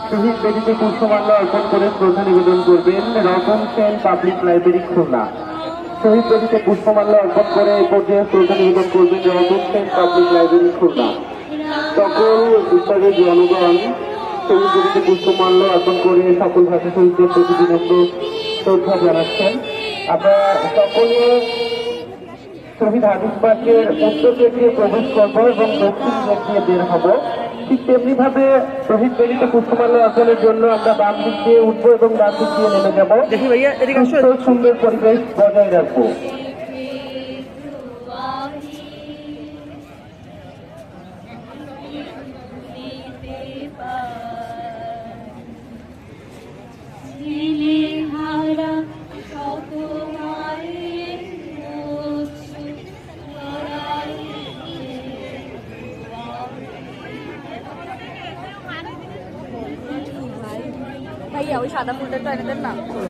শহীদ বেদিতে পুষ্পমাল্য অর্পণ করে শ্রদ্ধা নিবেদন করবেন রতন সেন পাবলিক লাইব্রেরি খুলনা। শহীদ বেদিতে পুষ্পমাল্য অর্পণ করে এই পর্যায়ে শ্রদ্ধা নিবেদন করবেন রতন সেন পাবলিক লাইব্রেরি খুলনা। সকল বিভাগের জনগণ শহীদ বেদিতে পুষ্পমাল্য অর্পণ করে সকল ভাষা শহীদদের প্রতি বিনম্র শ্রদ্ধা জানাচ্ছেন। আমরা সকলে শহীদ হাদিস পার্কের উত্তর গেট দিয়ে প্রবেশ করবো এবং দক্ষিণ গেট দিয়ে বের হব। ঠিক তেমনি ভাবে শহীদ বেদিতে পুষ্পমাল্য অর্পণের জন্য আমরা বাম দিক দিয়ে উঠবো এবং ডান দিক দিয়ে নেমে যাবো। দেখি ভাইয়া এদিকে আসুন। সুন্দর পরিবেশ বজায় রাখবো। ভাইয়া ওই সাদা ফুলটা তো এনে দেন না।